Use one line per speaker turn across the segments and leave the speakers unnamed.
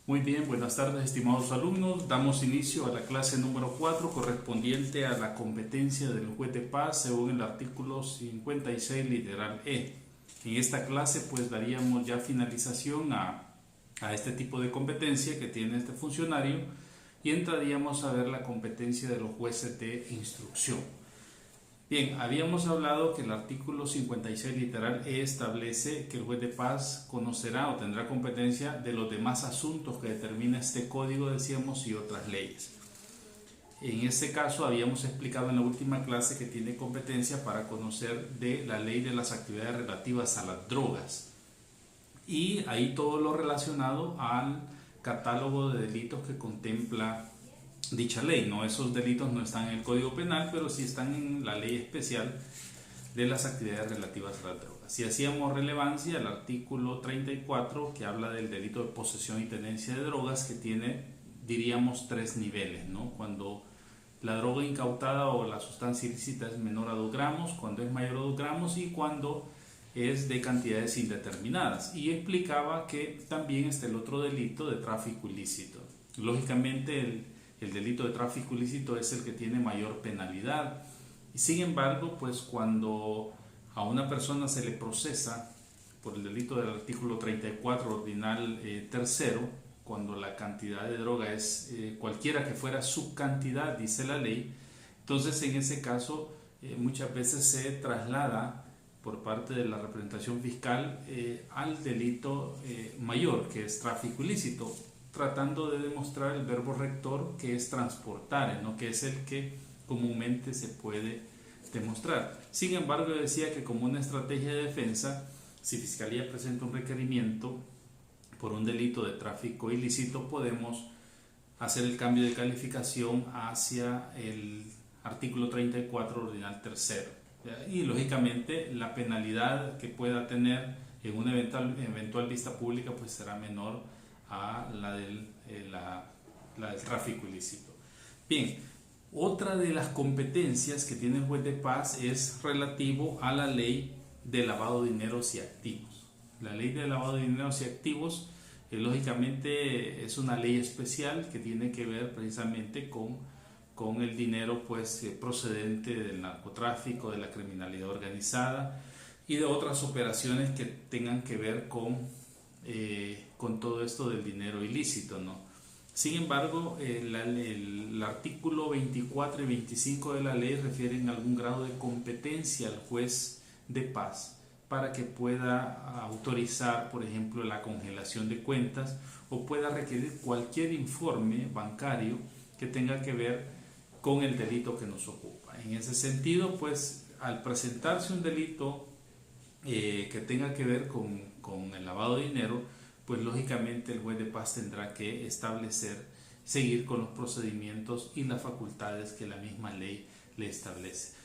Muy bien, buenas tardes estimados alumnos. Damos inicio a la clase número 4 correspondiente a la competencia del juez de paz según el artículo 56 literal E. En esta clase pues daríamos ya finalización a este tipo de competencia que tiene este funcionario y entraríamos a ver la competencia de los jueces de instrucción. Bien, habíamos hablado que el artículo 56 literal E establece que el juez de paz conocerá o tendrá competencia de los demás asuntos que determina este código, decíamos, y otras leyes. En este caso habíamos explicado en la última clase que tiene competencia para conocer de la ley de las actividades relativas a las drogas y ahí todo lo relacionado al catálogo de delitos que contempla dicha ley. No, esos delitos no están en el Código Penal, pero sí están en la ley especial de las actividades relativas a las drogas. Si hacíamos relevancia al artículo 34 que habla del delito de posesión y tenencia de drogas, que tiene, diríamos, tres niveles, ¿no? Cuando la droga incautada o la sustancia ilícita es menor a 2 gramos, cuando es mayor a 2 gramos y cuando es de cantidades indeterminadas. Y explicaba que también está el otro delito de tráfico ilícito. Lógicamente el delito de tráfico ilícito es el que tiene mayor penalidad. Y sin embargo, pues cuando a una persona se le procesa por el delito del artículo 34 ordinal tercero, cuando la cantidad de droga es cualquiera que fuera su cantidad, dice la ley, entonces en ese caso muchas veces se traslada por parte de la representación fiscal al delito mayor, que es tráfico ilícito, tratando de demostrar el verbo rector, que es transportar, ¿no? Que es el que comúnmente se puede demostrar. Sin embargo, decía que como una estrategia de defensa, si Fiscalía presenta un requerimiento por un delito de tráfico ilícito, podemos hacer el cambio de calificación hacia el artículo 34 ordinal tercero. Y lógicamente la penalidad que pueda tener en una eventual vista pública pues será menor a la del tráfico ilícito. Bien, otra de las competencias que tiene el juez de paz es relativo a la ley de lavado de dineros y activos. La ley de lavado de dineros y activos lógicamente es una ley especial que tiene que ver precisamente con el dinero pues procedente del narcotráfico, de la criminalidad organizada y de otras operaciones que tengan que ver con todo esto del dinero ilícito, ¿no? Sin embargo, el artículo 24 y 25 de la ley refieren a algún grado de competencia al juez de paz para que pueda autorizar, por ejemplo, la congelación de cuentas o pueda requerir cualquier informe bancario que tenga que ver con el delito que nos ocupa. En ese sentido, pues, al presentarse un delito que tenga que ver con el lavado de dinero, pues lógicamente el juez de paz tendrá que seguir con los procedimientos y las facultades que la misma ley le establece.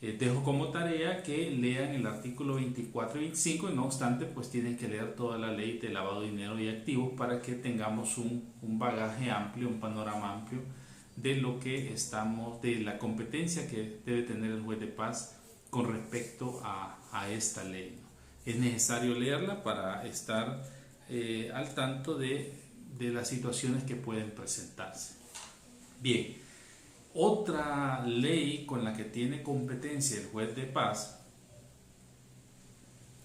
Dejo como tarea que lean el artículo 24 y 25 y no obstante pues tienen que leer toda la ley de lavado de dinero y activos para que tengamos un bagaje amplio, un panorama amplio de lo que de la competencia que debe tener el juez de paz con respecto a esta ley, ¿no? Es necesario leerla para estar al tanto de las situaciones que pueden presentarse. Bien, otra ley con la que tiene competencia el juez de paz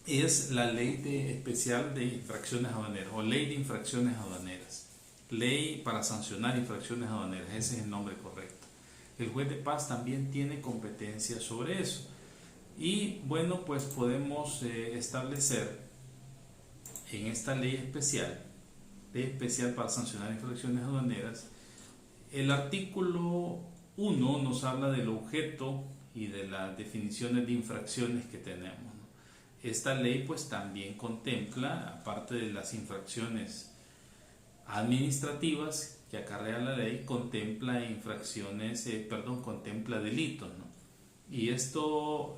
es la ley especial de infracciones aduaneras o ley de infracciones aduaneras. Ley para sancionar infracciones aduaneras, ese es el nombre correcto. El juez de paz también tiene competencia sobre eso. Y bueno, pues podemos establecer en esta ley especial para sancionar infracciones aduaneras, el artículo 1 nos habla del objeto y de las definiciones de infracciones que tenemos, ¿no? Esta ley pues también contempla, aparte de las infracciones administrativas que acarrea la ley, contempla delitos, ¿no? Y esto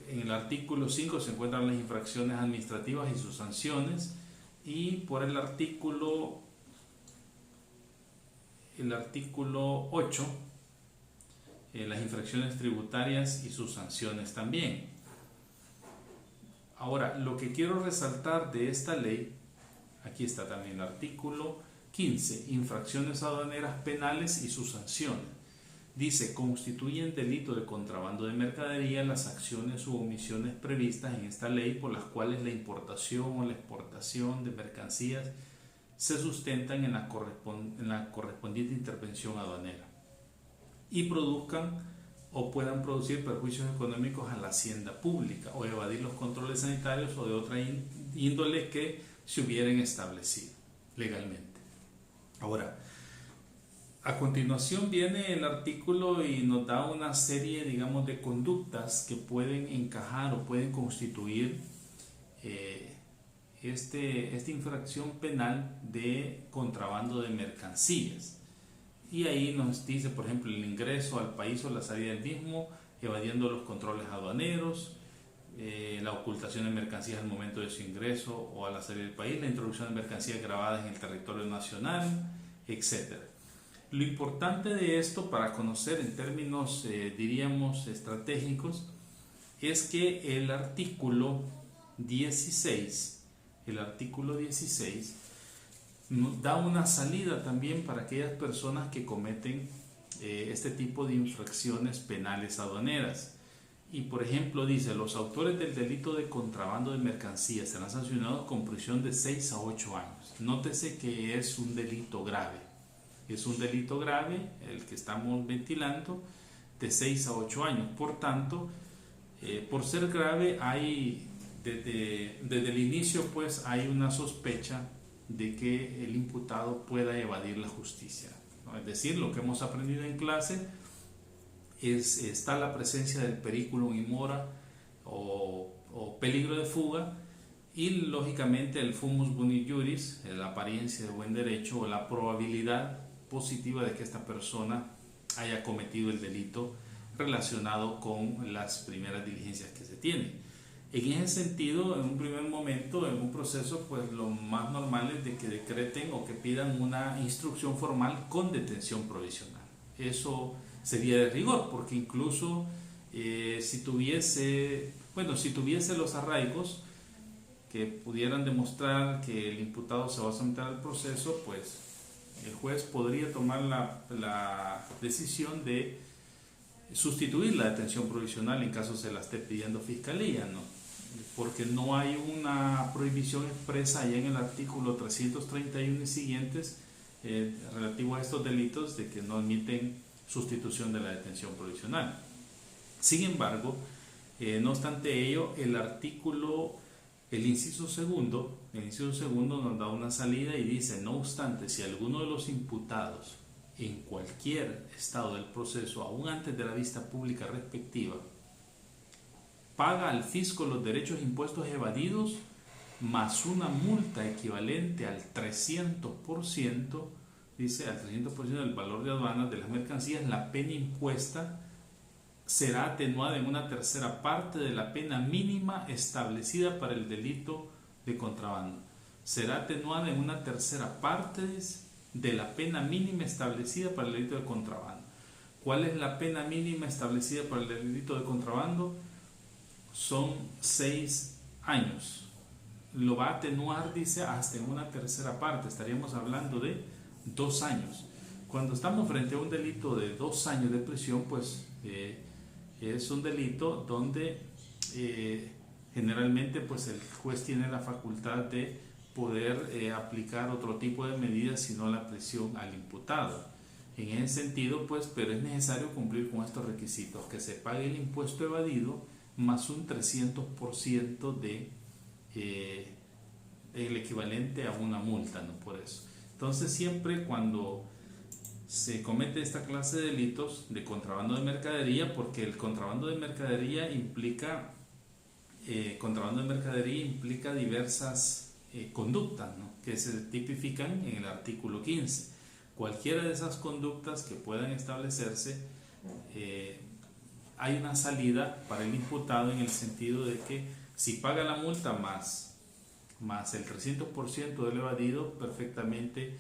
en el artículo 5 se encuentran las infracciones administrativas y sus sanciones, y por el artículo 8 las infracciones tributarias y sus sanciones también. Ahora, lo que quiero resaltar de esta ley, aquí está también el artículo 15. Infracciones aduaneras penales y sus sanciones. Dice, constituyen delito de contrabando de mercadería las acciones u omisiones previstas en esta ley por las cuales la importación o la exportación de mercancías se sustentan en la correspondiente intervención aduanera y produzcan o puedan producir perjuicios económicos a la hacienda pública o evadir los controles sanitarios o de otra índole que se hubieran establecido legalmente. Ahora, a continuación viene el artículo y nos da una serie, digamos, de conductas que pueden encajar o pueden constituir esta infracción penal de contrabando de mercancías. Y ahí nos dice, por ejemplo, el ingreso al país o la salida del mismo, evadiendo los controles aduaneros, la ocultación de mercancías al momento de su ingreso o a la salida del país, la introducción de mercancías grabadas en el territorio nacional, etc. Lo importante de esto para conocer en términos, diríamos, estratégicos, es que el artículo 16 nos da una salida también para aquellas personas que cometen este tipo de infracciones penales aduaneras. Y por ejemplo dice, los autores del delito de contrabando de mercancías serán sancionados con prisión de 6 a 8 años. Nótese que es un delito grave. Es un delito grave el que estamos ventilando, de 6 a 8 años. Por tanto, por ser grave hay desde el inicio pues hay una sospecha de que el imputado pueda evadir la justicia, ¿no? Es decir, lo que hemos aprendido en clase está la presencia del periculum in mora o peligro de fuga y lógicamente el fumus boni juris, la apariencia de buen derecho o la probabilidad positiva de que esta persona haya cometido el delito relacionado con las primeras diligencias que se tienen. En ese sentido, en un primer momento, en un proceso, pues lo más normal es de que decreten o que pidan una instrucción formal con detención provisional. Eso sería de rigor, porque incluso si tuviese los arraigos que pudieran demostrar que el imputado se va a someter al proceso, pues el juez podría tomar la decisión de sustituir la detención provisional en caso se la esté pidiendo fiscalía, ¿no? Porque no hay una prohibición expresa allá en el artículo 331 y siguientes relativo a estos delitos de que no admiten sustitución de la detención provisional. Sin embargo, no obstante ello, el inciso segundo nos da una salida y dice, no obstante, si alguno de los imputados en cualquier estado del proceso, aún antes de la vista pública respectiva, paga al fisco los derechos e impuestos evadidos más una multa equivalente al 300%, dice al 300% del valor de aduanas de las mercancías, la pena impuesta será atenuada en una tercera parte de la pena mínima establecida para el delito de contrabando. Será atenuada en una tercera parte de la pena mínima establecida para el delito de contrabando. ¿Cuál es la pena mínima establecida para el delito de contrabando? Son 6 años. Lo va a atenuar, dice, hasta en una tercera parte. Estaríamos hablando de 2 años. Cuando estamos frente a un delito de 2 años de prisión, pues es un delito donde generalmente pues el juez tiene la facultad de poder aplicar otro tipo de medidas, sino la prisión al imputado. En ese sentido, pues, pero es necesario cumplir con estos requisitos: que se pague el impuesto evadido más un 300% el equivalente a una multa, ¿no? Por eso. Entonces, siempre cuando se comete esta clase de delitos de contrabando de mercadería, porque el contrabando de mercadería implica diversas conductas, ¿no? Que se tipifican en el artículo 15. Cualquiera de esas conductas que puedan establecerse, hay una salida para el imputado en el sentido de que si paga la multa más el 300% del evadido, perfectamente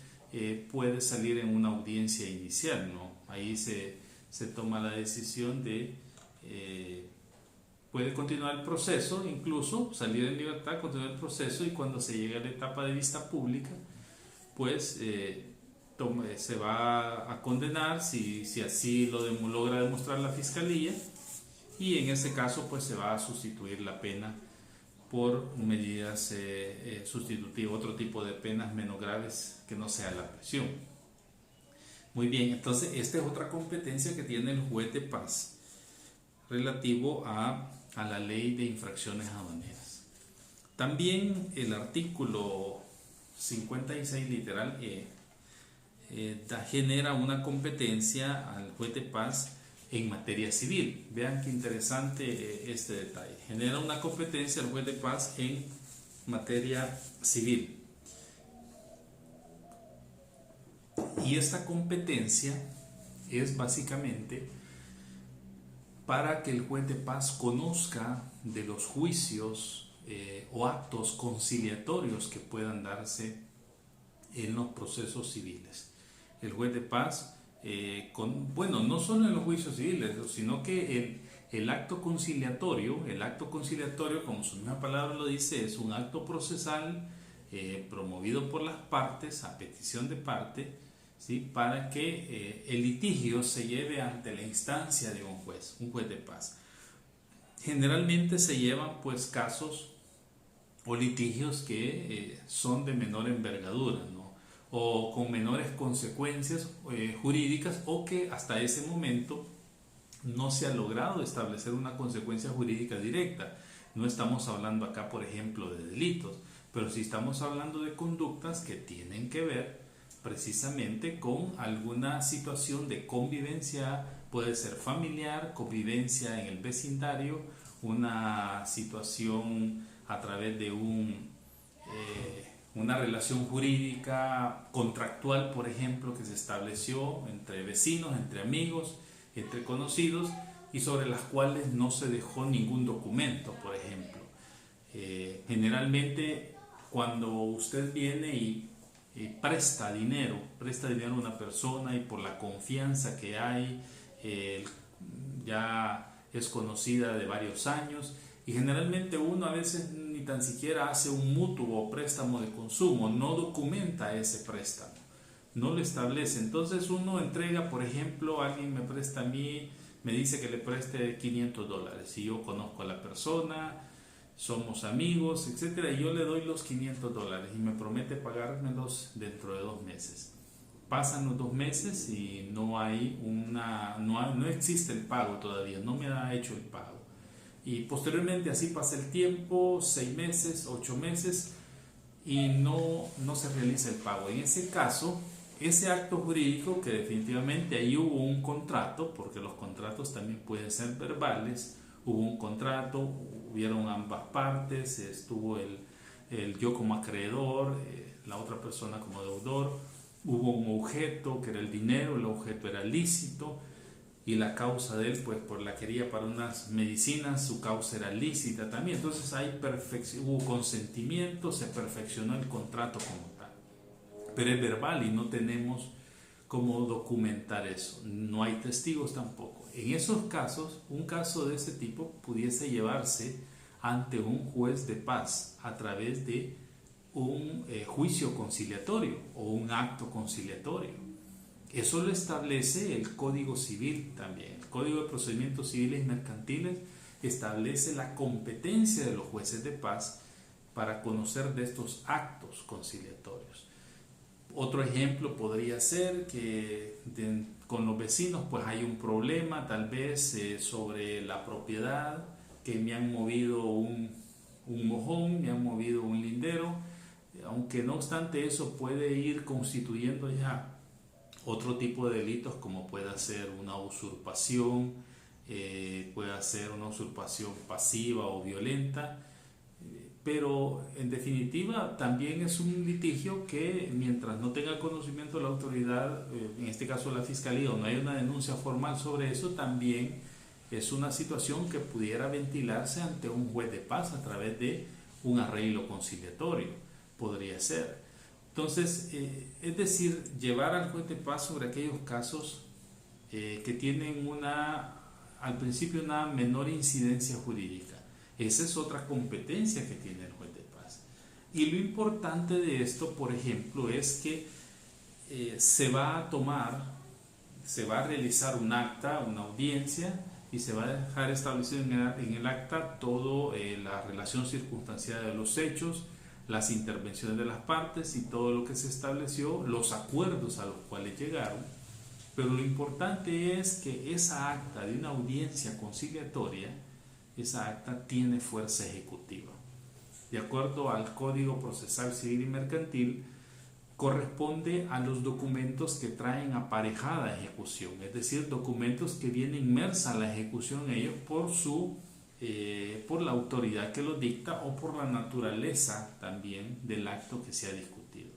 puede salir en una audiencia inicial, ¿no? Ahí se toma la decisión de puede continuar el proceso, incluso salir en libertad, continuar el proceso, y cuando se llegue a la etapa de vista pública, pues se va a condenar si así lo logra demostrar la fiscalía, y en ese caso pues se va a sustituir la pena por medidas sustitutivas, otro tipo de penas menos graves que no sea la prisión. Muy bien, entonces esta es otra competencia que tiene el juez de paz relativo a la ley de infracciones aduaneras. También el artículo 56 literal genera una competencia al juez de paz en materia civil. Vean qué interesante este detalle. Genera una competencia al juez de paz en materia civil. Y esta competencia es básicamente para que el juez de paz conozca de los juicios o actos conciliatorios que puedan darse en los procesos civiles. El juez de paz, no solo en los juicios civiles, sino que el acto conciliatorio, como su misma palabra lo dice, es un acto procesal promovido por las partes a petición de parte, ¿sí? Para que el litigio se lleve ante la instancia de un juez de paz. Generalmente se llevan pues casos o litigios que son de menor envergadura, ¿no? O con menores consecuencias jurídicas, o que hasta ese momento no se ha logrado establecer una consecuencia jurídica directa. No estamos hablando acá, por ejemplo, de delitos, pero sí estamos hablando de conductas que tienen que ver precisamente con alguna situación de convivencia, puede ser familiar, convivencia en el vecindario, una situación a través de una relación jurídica contractual, por ejemplo, que se estableció entre vecinos, entre amigos, entre conocidos, y sobre las cuales no se dejó ningún documento, por ejemplo. Generalmente cuando usted viene y presta dinero a una persona, y por la confianza que hay, ya es conocida de varios años, y generalmente uno a veces ni tan siquiera hace un mutuo o préstamo de consumo, no documenta ese préstamo, no lo establece. Entonces uno entrega, por ejemplo, alguien me presta a mí, me dice que le preste $500, y yo conozco a la persona, somos amigos, etcétera, y yo le doy los $500 y me promete pagármelos dentro de 2 meses. Pasan los 2 meses y no existe el pago todavía, no me ha hecho el pago. Y posteriormente así pasa el tiempo, 6 meses, 8 meses, y no se realiza el pago. En ese caso, ese acto jurídico, que definitivamente ahí hubo un contrato, porque los contratos también pueden ser verbales, hubo un contrato, hubieron ambas partes, estuvo yo como acreedor, la otra persona como deudor, hubo un objeto que era el dinero, el objeto era lícito, y la causa de él, pues por la quería para unas medicinas, su causa era lícita también. Entonces hubo consentimiento, se perfeccionó el contrato como tal, pero es verbal y no tenemos cómo documentar eso, no hay testigos tampoco. En esos casos, un caso de ese tipo pudiese llevarse ante un juez de paz a través de un juicio conciliatorio o un acto conciliatorio. Eso lo establece el Código Civil también. El Código de Procedimientos Civiles y Mercantiles establece la competencia de los jueces de paz para conocer de estos actos conciliatorios. Otro ejemplo podría ser que con los vecinos pues hay un problema tal vez sobre la propiedad, que me han movido un mojón, me han movido un lindero, aunque no obstante eso puede ir constituyendo ya otro tipo de delitos, como puede ser una usurpación, puede ser una usurpación pasiva o violenta, pero en definitiva también es un litigio que mientras no tenga conocimiento la autoridad, en este caso la fiscalía, o no hay una denuncia formal sobre eso, también es una situación que pudiera ventilarse ante un juez de paz a través de un arreglo conciliatorio, podría ser. Entonces, es decir, llevar al juez de paz sobre aquellos casos que tienen al principio una menor incidencia jurídica. Esa es otra competencia que tiene el juez de paz. Y lo importante de esto, por ejemplo, es que se va a realizar un acta, una audiencia, y se va a dejar establecido en el acta todo la relación circunstancial de los hechos, las intervenciones de las partes y todo lo que se estableció, los acuerdos a los cuales llegaron. Pero lo importante es que esa acta de una audiencia conciliatoria, esa acta tiene fuerza ejecutiva. De acuerdo al Código Procesal Civil y Mercantil, corresponde a los documentos que traen aparejada ejecución, es decir, documentos que viene inmersa la ejecución en ellos por la autoridad que lo dicta o por la naturaleza también del acto que se ha discutido.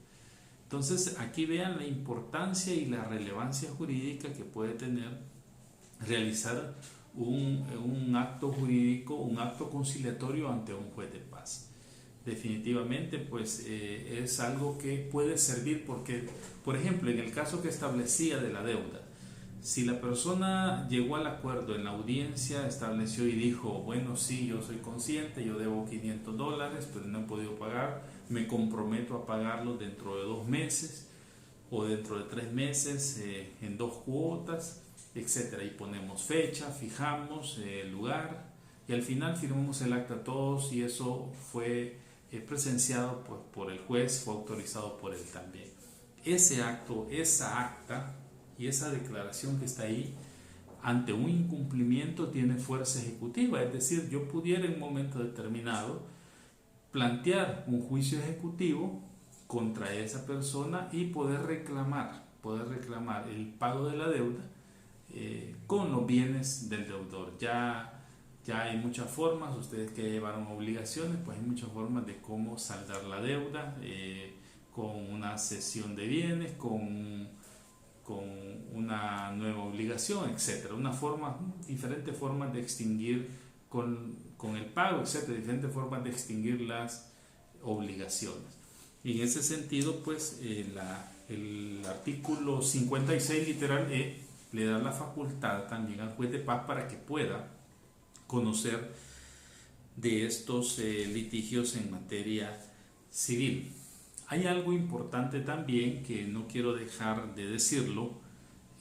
Entonces, aquí vean la importancia y la relevancia jurídica que puede tener realizar un acto jurídico, un acto conciliatorio ante un juez de paz. Definitivamente, pues es algo que puede servir porque, por ejemplo, en el caso que establecía de la deuda, si la persona llegó al acuerdo en la audiencia, estableció y dijo, bueno, sí, yo soy consciente, yo debo $500, pero no he podido pagar, me comprometo a pagarlo dentro de 2 meses o dentro de 3 meses en 2 cuotas, etcétera, y ponemos fecha, fijamos el lugar y al final firmamos el acta todos y eso fue presenciado por el juez, fue autorizado por él también. Ese acto, esa acta y esa declaración que está ahí ante un incumplimiento tiene fuerza ejecutiva, es decir, yo pudiera en un momento determinado plantear un juicio ejecutivo contra esa persona y poder reclamar el pago de la deuda con los bienes del deudor. Ya hay muchas formas, ustedes que llevaron obligaciones, pues hay muchas formas de cómo saldar la deuda, con una cesión de bienes, con una nueva obligación, etcétera. Diferentes formas de extinguir con el pago, etcétera, diferentes formas de extinguir las obligaciones. Y en ese sentido, pues el artículo 56 literal E le da la facultad también al juez de paz para que pueda conocer de estos litigios en materia civil. Hay algo importante también que no quiero dejar de decirlo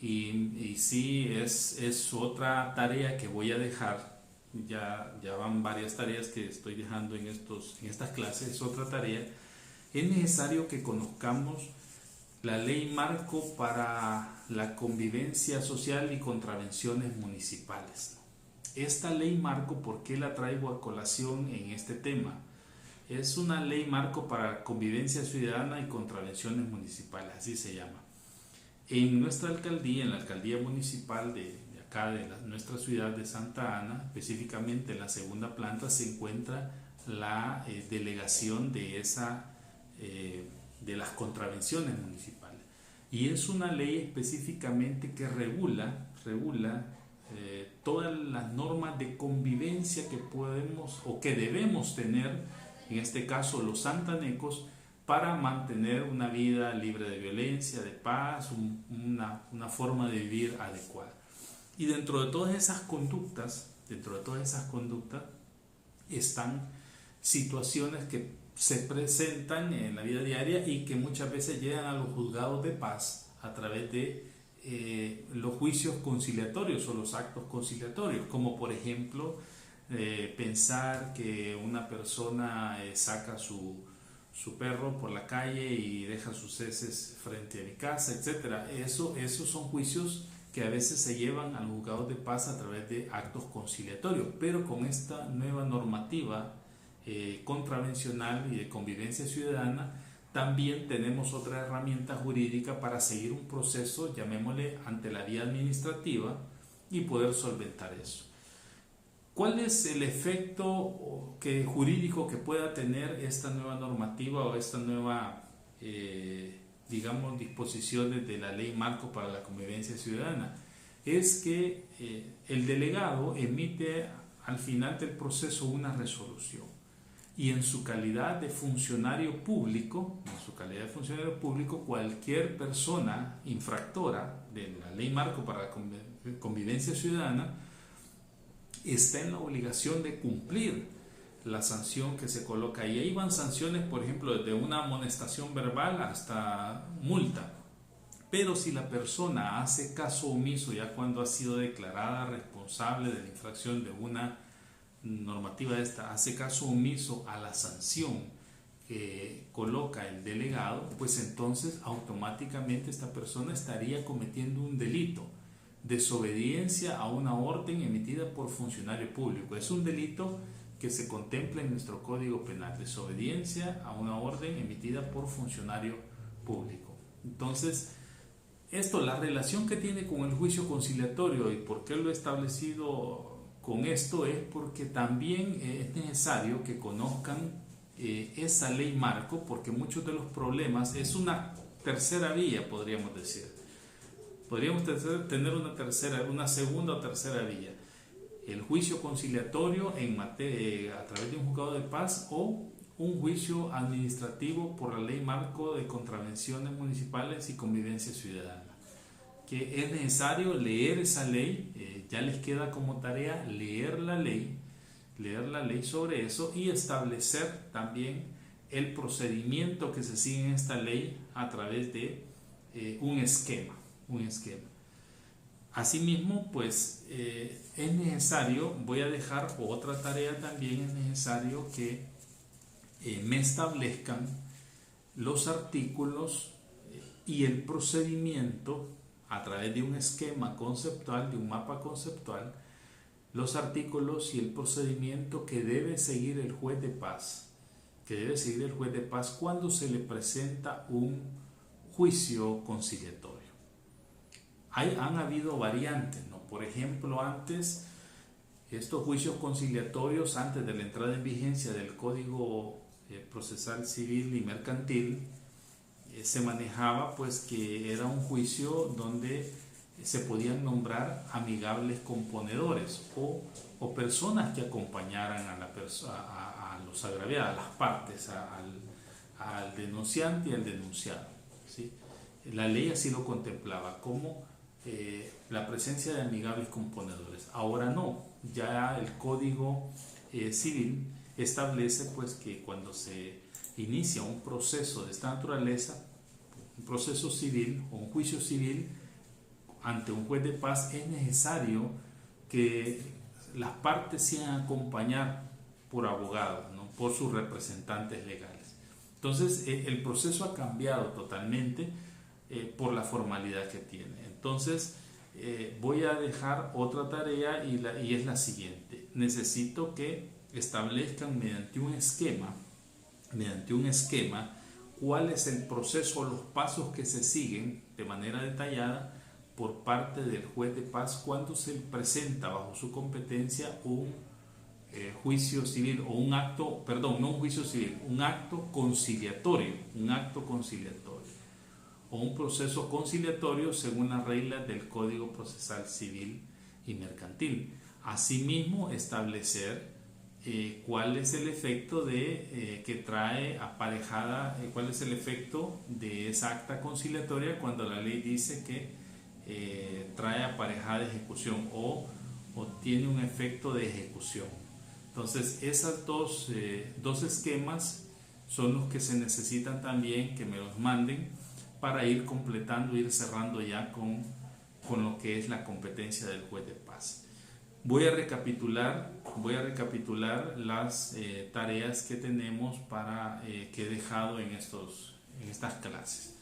y sí es otra tarea que voy a dejar. Ya van varias tareas que estoy dejando en estas clases, es otra tarea. Es necesario que conozcamos la ley marco para la convivencia social y contravenciones municipales. Esta ley marco, ¿por qué la traigo a colación en este tema? Es una ley marco para convivencia ciudadana y contravenciones municipales, así se llama. En nuestra alcaldía, en la alcaldía municipal de acá, de nuestra ciudad de Santa Ana, específicamente en la segunda planta, se encuentra la delegación de las contravenciones municipales. Y es una ley específicamente que regula todas las normas de convivencia que podemos o que debemos tener, en este caso los santanecos, para mantener una vida libre de violencia, de paz, una forma de vivir adecuada. Y dentro de todas esas conductas están situaciones que se presentan en la vida diaria y que muchas veces llegan a los juzgados de paz a través de los juicios conciliatorios o los actos conciliatorios, como por ejemplo pensar que una persona saca su perro por la calle y deja sus heces frente a mi casa, etc. Esos son juicios que a veces se llevan a los juzgados de paz a través de actos conciliatorios, pero con esta nueva normativa contravencional y de convivencia ciudadana también tenemos otra herramienta jurídica para seguir un proceso, llamémosle, ante la vía administrativa y poder solventar eso. ¿Cuál es el efecto jurídico que pueda tener esta nueva normativa o esta nueva, disposiciones de la ley marco para la convivencia ciudadana? Es que el delegado emite al final del proceso una resolución y en su calidad de funcionario público, cualquier persona infractora de la ley marco para la convivencia ciudadana está en la obligación de cumplir la sanción que se coloca. Y ahí van sanciones, por ejemplo, desde una amonestación verbal hasta multa. Pero si la persona hace caso omiso ya cuando ha sido declarada responsable de la infracción de una normativa esta, hace caso omiso a la sanción que coloca el delegado, pues entonces automáticamente esta persona estaría cometiendo un delito, desobediencia a una orden emitida por funcionario público. Es un delito que se contempla en nuestro Código Penal, desobediencia a una orden emitida por funcionario público. Entonces, esto, la relación que tiene con el juicio conciliatorio y por qué lo he establecido con esto es porque también es necesario que conozcan esa ley marco, porque muchos de los problemas es una tercera vía, podríamos decir. Podríamos tener una segunda o tercera vía. El juicio conciliatorio a través de un juzgado de paz o un juicio administrativo por la ley marco de contravenciones municipales y convivencia ciudadana. Que es necesario leer esa ley, ya les queda como tarea leer la ley sobre eso y establecer también el procedimiento que se sigue en esta ley a través de un esquema. Asimismo, pues es necesario, voy a dejar otra tarea también, es necesario que me establezcan los artículos y el procedimiento a través de un esquema conceptual, de un mapa conceptual, los artículos y el procedimiento que debe seguir el juez de paz, cuando se le presenta un juicio conciliatorio. Han habido variantes, ¿no? Por ejemplo, antes, estos juicios conciliatorios, antes de la entrada en vigencia del Código Procesal Civil y Mercantil, se manejaba pues que era un juicio donde se podían nombrar amigables componedores o personas que acompañaran a los agraviados, a las partes, al denunciante y al denunciado, ¿sí? La ley así lo contemplaba como la presencia de amigables componedores. Ahora no, ya el Código Civil establece pues que cuando se inicia un proceso de esta naturaleza, un proceso civil o un juicio civil ante un juez de paz, es necesario que las partes sean acompañadas por abogados, ¿no? Por sus representantes legales. Entonces el proceso ha cambiado totalmente por la formalidad que tiene. Entonces voy a dejar otra tarea y es la siguiente. Necesito que establezcan mediante un esquema cuál es el proceso, los pasos que se siguen de manera detallada por parte del juez de paz cuando se presenta bajo su competencia un juicio civil o un acto, perdón, no un juicio civil, un acto conciliatorio o un proceso conciliatorio según las reglas del Código Procesal Civil y Mercantil. Asimismo, establecer cuál es el efecto que trae aparejada, cuál es el efecto de esa acta conciliatoria cuando la ley dice que trae aparejada ejecución o tiene un efecto de ejecución. Entonces, esos dos esquemas son los que se necesitan también que me los manden para ir completando, ir cerrando ya con lo que es la competencia del juez de paz. Voy a recapitular las tareas que tenemos que he dejado en estas clases.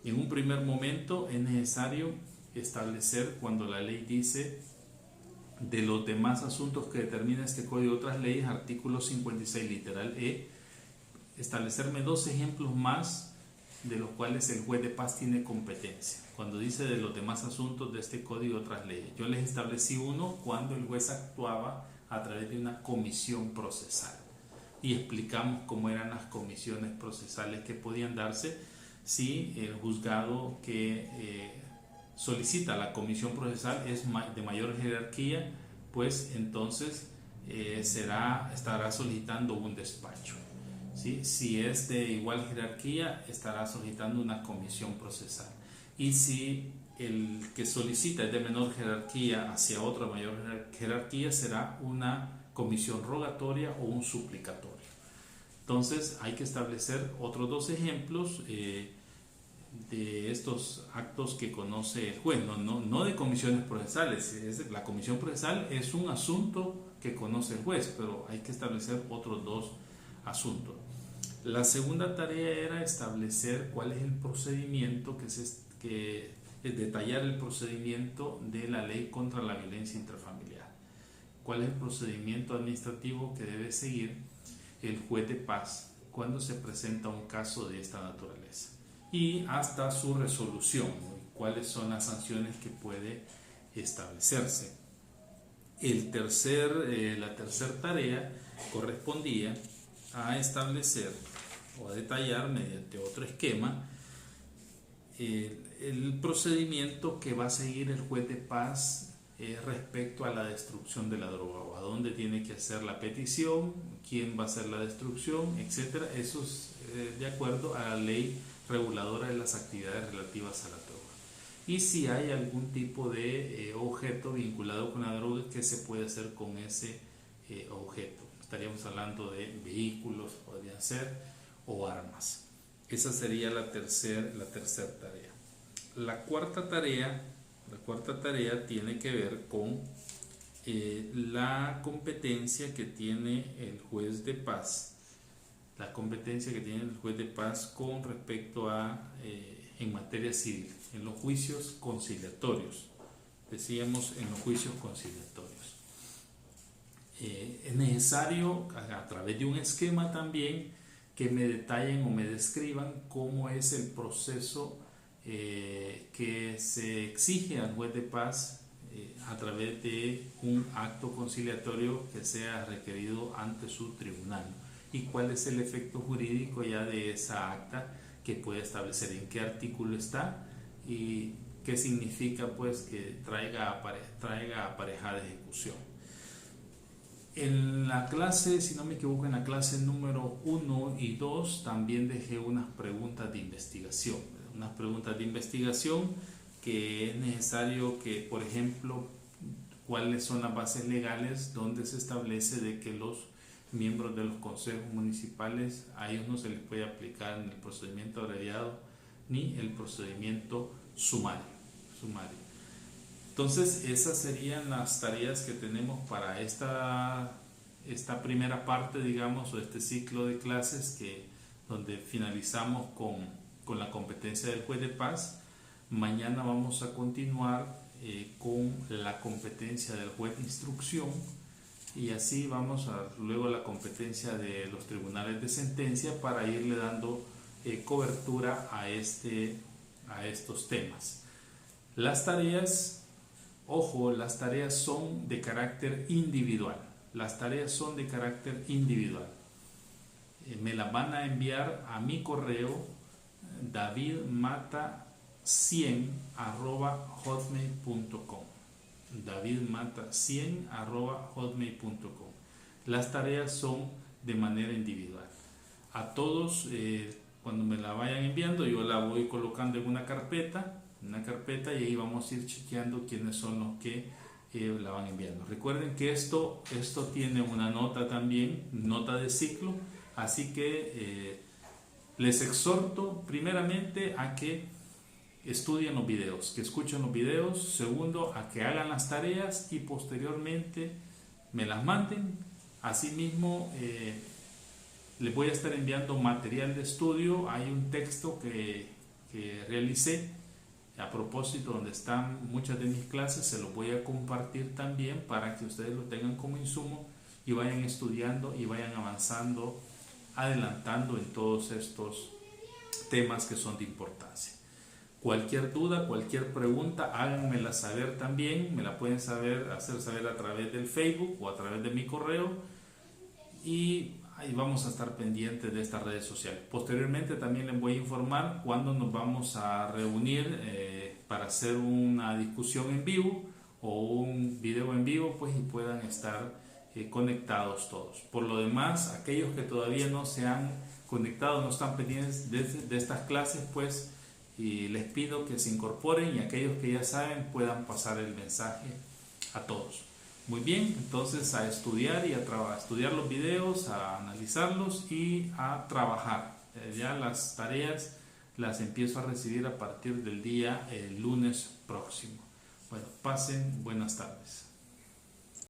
En un primer momento es necesario establecer cuando la ley dice de los demás asuntos que determina este código de otras leyes, artículo 56 literal E, establecerme dos ejemplos más de los cuales el juez de paz tiene competencia. Cuando dice de los demás asuntos de este código de otras leyes, yo les establecí uno cuando el juez actuaba a través de una comisión procesal y explicamos cómo eran las comisiones procesales que podían darse si el juzgado que solicita la comisión procesal es de mayor jerarquía, pues entonces estará solicitando un despacho. ¿Sí? Si es de igual jerarquía, estará solicitando una comisión procesal. Y si el que solicita es de menor jerarquía hacia otra mayor jerarquía, será una comisión rogatoria o un suplicatorio. Entonces hay que establecer otros dos ejemplos de estos actos que conoce el juez, no de comisiones procesales. La comisión procesal es un asunto que conoce el juez, pero hay que establecer otros dos asuntos. La segunda tarea era establecer cuál es el procedimiento detallar el procedimiento de la ley contra la violencia intrafamiliar. ¿Cuál es el procedimiento administrativo que debe seguir el juez de paz cuando se presenta un caso de esta naturaleza? Y hasta su resolución, cuáles son las sanciones que puede establecerse. La tercera tarea correspondía a establecer o a detallar mediante otro esquema el procedimiento que va a seguir el juez de paz respecto a la destrucción de la droga, o a dónde tiene que hacer la petición, quién va a hacer la destrucción, etcétera. Eso es de acuerdo a la ley reguladora de las actividades relativas a la droga. Y si hay algún tipo de objeto vinculado con la droga, ¿qué se puede hacer con ese objeto? Estaríamos hablando de vehículos, podrían ser, o armas. Esa sería la tercera tarea. La cuarta tarea tiene que ver con la competencia que tiene el juez de paz. La competencia que tiene el juez de paz con respecto a, en materia civil, en los juicios conciliatorios. Decíamos en los juicios conciliatorios. Es necesario, a través de un esquema también, que me detallen o me describan cómo es el proceso que se exige al juez de paz a través de un acto conciliatorio que sea requerido ante su tribunal, y cuál es el efecto jurídico ya de esa acta, que puede establecer en qué artículo está y qué significa pues que traiga aparejada ejecución. En la clase, si no me equivoco, en la clase número 1 y 2 también dejé unas preguntas de investigación. Unas preguntas de investigación que es necesario que, por ejemplo, cuáles son las bases legales donde se establece de que los miembros de los consejos municipales, a ellos no se les puede aplicar ni el procedimiento abreviado ni el procedimiento sumario. Entonces esas serían las tareas que tenemos para esta primera parte, digamos, o este ciclo de clases donde finalizamos con la competencia del juez de paz. Mañana vamos a continuar con la competencia del juez de instrucción, y así vamos luego a la competencia de los tribunales de sentencia, para irle dando cobertura a estos temas. Las tareas, ojo, las tareas son de carácter individual. Me las van a enviar a mi correo davidmata100@hotmail.com. davidmata100@hotmail.com. Las tareas son de manera individual. A todos, cuando me la vayan enviando, yo la voy colocando en una carpeta, y ahí vamos a ir chequeando quiénes son los que la van enviando. Recuerden que esto tiene una nota también, nota de ciclo, así que les exhorto primeramente a que estudien los videos, que escuchen los videos. Segundo, a que hagan las tareas y posteriormente me las manden. Asimismo, les voy a estar enviando material de estudio. Hay un texto que realicé a propósito, donde están muchas de mis clases. Se los voy a compartir también para que ustedes lo tengan como insumo y vayan estudiando y vayan avanzando, adelantando en todos estos temas que son de importancia. Cualquier duda, cualquier pregunta, háganmela saber también. Me la pueden hacer saber a través del Facebook o a través de mi correo, y ahí vamos a estar pendientes de estas redes sociales. Posteriormente también les voy a informar cuándo nos vamos a reunir para hacer una discusión en vivo o un video en vivo, pues, y puedan estar conectados todos. Por lo demás, aquellos que todavía no se han conectado, no están pendientes de estas clases, pues, y les pido que se incorporen, y aquellos que ya saben puedan pasar el mensaje a todos. Muy bien, entonces a estudiar y a estudiar los videos, a analizarlos y a trabajar. Ya las tareas las empiezo a recibir a partir del día lunes próximo. Bueno, pasen buenas tardes.